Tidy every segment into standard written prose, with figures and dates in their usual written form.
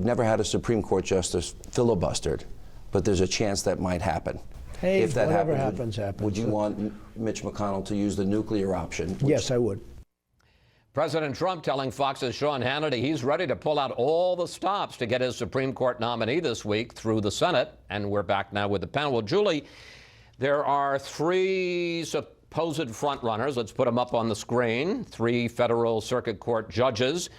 We've never had a Supreme Court justice filibustered, but there's a chance that might happen. Hey, if that whatever happens, happens. Would you want Mitch McConnell to use the nuclear option? Yes, I would. President Trump telling Fox's Sean Hannity he's ready to pull out all the stops to get his Supreme Court nominee this week through the Senate. And we're back now with the panel. Well, Julie, there are three supposed frontrunners. Let's put them up on the screen. Three federal circuit court judges.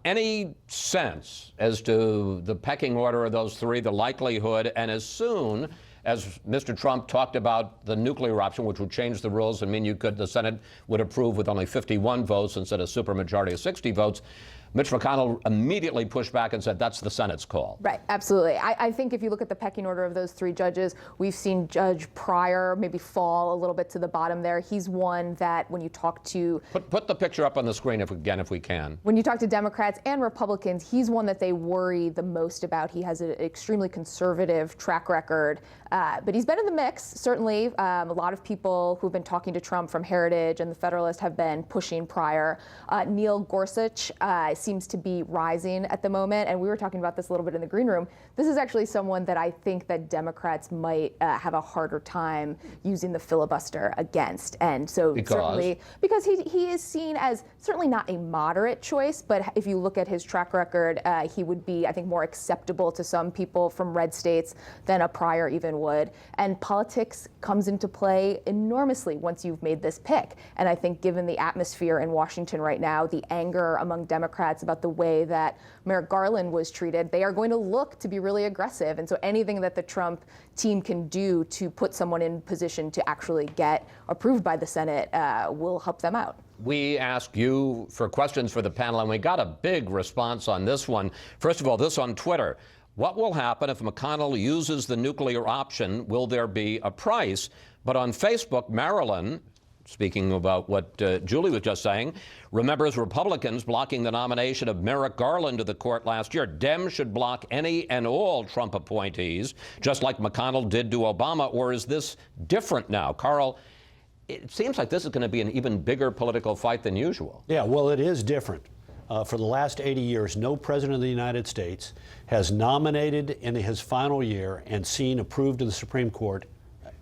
Any sense as to the pecking order of those three, the likelihood, and as soon as Mr. Trump talked about the nuclear option, which would change the rules and mean the Senate would approve with only 51 votes instead of supermajority of 60 votes, Mitch McConnell immediately pushed back and said that's the Senate's call. Right, absolutely. I think if you look at the pecking order of those three judges, we've seen Judge Pryor maybe fall a little bit to the bottom there. He's one that when you talk to... Put the picture up on the screen if we can. When you talk to Democrats and Republicans, he's one that they worry the most about. He has an extremely conservative track record, but he's been in the mix, certainly. A lot of people who've been talking to Trump from Heritage and the Federalist have been pushing Pryor. Neil Gorsuch seems to be rising at the moment, and we were talking about this a little bit in the green room. This is actually someone that I think that Democrats might have a harder time using the filibuster against, and so certainly because he is seen as certainly not a moderate choice, but if you look at his track record, he would be, I think, more acceptable to some people from red states than a Pryor even would. And politics comes into play enormously once you've made this pick, and I think given the atmosphere in Washington right now, the anger among Democrats about the way that Merrick Garland was treated, they are going to look to be really aggressive. And so anything that the Trump team can do to put someone in position to actually get approved by the Senate will help them out. We asked you for questions for the panel, and we got a big response on this one. First of all, this on Twitter. What will happen if McConnell uses the nuclear option? Will there be a price? But on Facebook, Marilyn, speaking about what Julie was just saying, remembers Republicans blocking the nomination of Merrick Garland to the court last year. Dems should block any and all Trump appointees, just like McConnell did to Obama. Or is this different now? Karl, it seems like this is going to be an even bigger political fight than usual. Yeah, well, it is different. For the last 80 years, no president of the United States has nominated in his final year and seen approved to the Supreme Court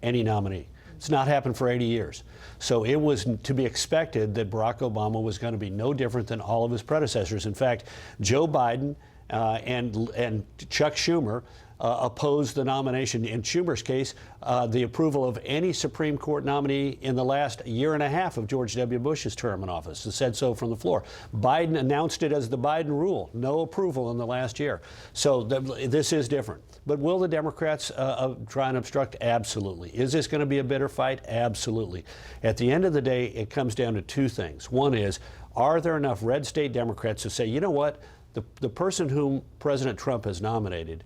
any nominee. It's not happened for 80 years. So it was to be expected that Barack Obama was going to be no different than all of his predecessors. In fact, Joe Biden and Chuck Schumer opposed the nomination. In Schumer's case, the approval of any Supreme Court nominee in the last year and a half of George W. Bush's term in office. He said so from the floor. Biden announced it as the Biden rule, no approval in the last year. So this is different. But will the Democrats try and obstruct? Absolutely. Is this going to be a bitter fight? Absolutely. At the end of the day, it comes down to two things. One is, are there enough red state Democrats to say, you know what, the person whom President Trump has nominated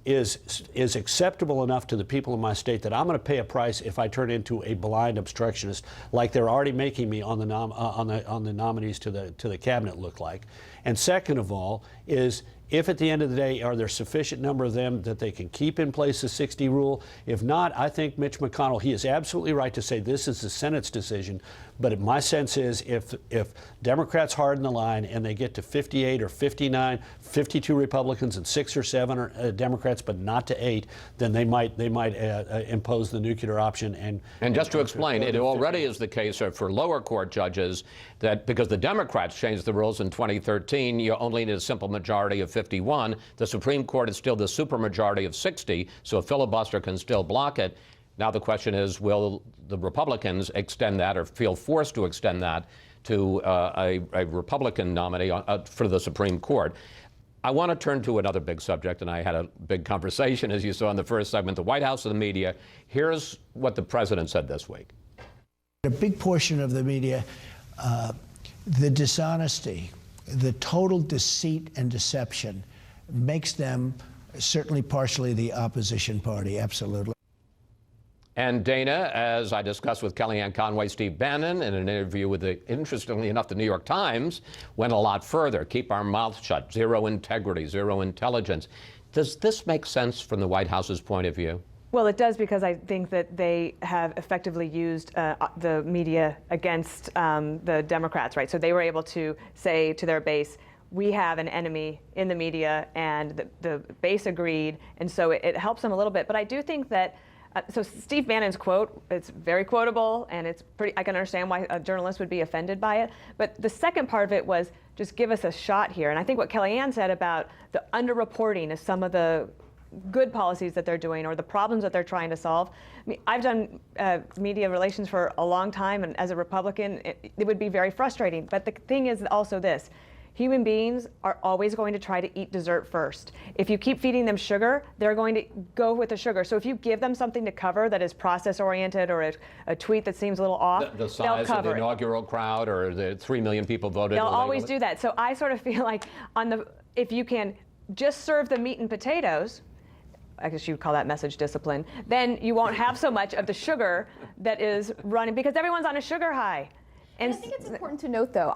is acceptable enough to the people in my state that I'm going to pay a price if I turn into a blind obstructionist, like they're already making me on the nominees to the cabinet look like. And second of all is, if at the end of the day, are there sufficient number of them that they can keep in place the 60 rule? If not, I think Mitch McConnell, he is absolutely right to say this is the Senate's decision. But my sense is if Democrats harden the line and they get to 58 or 59, 52 Republicans and 6 or 7 Democrats, but not to 8, then they might impose the nuclear option. And just to explain, it already is the case for lower court judges that because the Democrats changed the rules in 2013, you only need a simple majority of 51. The Supreme Court is still the supermajority of 60, so a filibuster can still block it. Now the question is, will the Republicans extend that or feel forced to extend that to a Republican nominee for the Supreme Court? I want to turn to another big subject, and I had a big conversation, as you saw in the first segment, the White House and the media. Here's what the president said this week. A big portion of the media, the dishonesty, the total deceit and deception makes them certainly partially the opposition party, absolutely. And Dana, as I discussed with Kellyanne Conway, Steve Bannon, in an interview with, interestingly enough, the New York Times, went a lot further. Keep our mouths shut, zero integrity, zero intelligence. Does this make sense from the White House's point of view? Well, it does, because I think that they have effectively used the media against the Democrats, right? So they were able to say to their base, we have an enemy in the media, and the base agreed, and so it helps them a little bit. But I do think that, so Steve Bannon's quote, it's very quotable, and it's pretty, I can understand why a journalist would be offended by it. But the second part of it was, just give us a shot here. And I think what Kellyanne said about the underreporting of some of the good policies that they're doing or the problems that they're trying to solve. I mean, I've done media relations for a long time, and as a Republican, it would be very frustrating. But the thing is also this. Human beings are always going to try to eat dessert first. If you keep feeding them sugar, they're going to go with the sugar. So if you give them something to cover that is process-oriented or a tweet that seems a little off, the size they'll cover of the inaugural crowd or the 3 million people voted. They'll always do that. So I sort of feel like if you can just serve the meat and potatoes, I guess you'd call that message discipline, then you won't have so much of the sugar that is running, because everyone's on a sugar high. And I think it's important to note, though,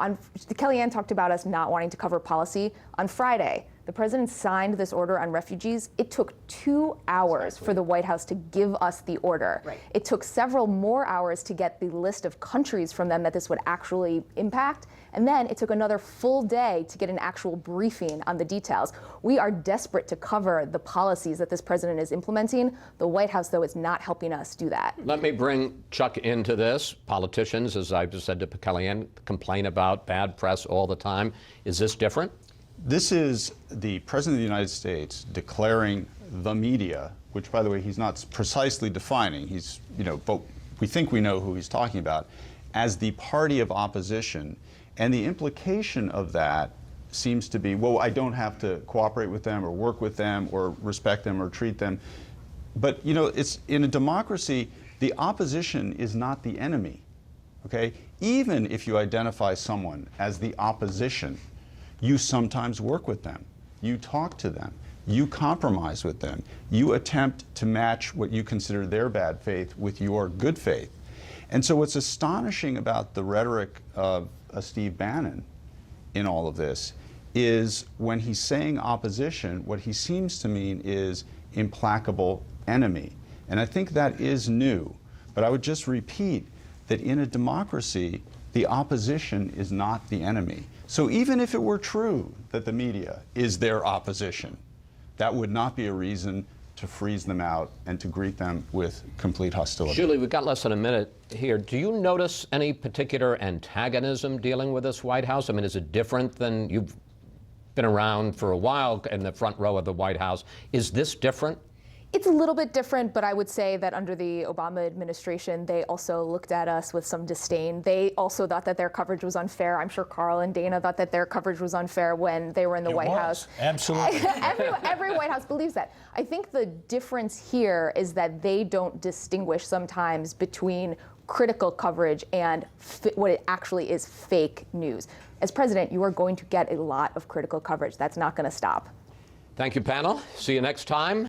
Kellyanne talked about us not wanting to cover policy. On Friday, the president signed this order on refugees. It took 2 hours for the White House to give us the order. Right. It took several more hours to get the list of countries from them that this would actually impact. And then it took another full day to get an actual briefing on the details. We are desperate to cover the policies that this president is implementing. The White House, though, is not helping us do that. Let me bring Chuck into this. Politicians, as I've just said to Kellyanne, complain about bad press all the time. Is this different? This is the President of the United States declaring the media, which, by the way, he's not precisely defining. He's, but we think we know who he's talking about, as the party of opposition. And the implication of that seems to be, well, I don't have to cooperate with them or work with them or respect them or treat them. But, it's in a democracy, the opposition is not the enemy, okay? Even if you identify someone as the opposition, you sometimes work with them, you talk to them, you compromise with them, you attempt to match what you consider their bad faith with your good faith. And so what's astonishing about the rhetoric of Steve Bannon in all of this is when he's saying opposition, what he seems to mean is implacable enemy. And I think that is new. But I would just repeat that in a democracy, the opposition is not the enemy. So even if it were true that the media is their opposition, that would not be a reason to freeze them out and to greet them with complete hostility. Julie, we've got less than a minute here. Do you notice any particular antagonism dealing with this White House? I mean, is it different than you've been around for a while in the front row of the White House? Is this different? It's a little bit different, but I would say that under the Obama administration, they also looked at us with some disdain. They also thought that their coverage was unfair. I'm sure Carl and Dana thought that their coverage was unfair when they were in the White House. Absolutely. Every White House believes that. I think the difference here is that they don't distinguish sometimes between critical coverage and what it actually is fake news. As president, you are going to get a lot of critical coverage. That's not going to stop. Thank you, panel. See you next time.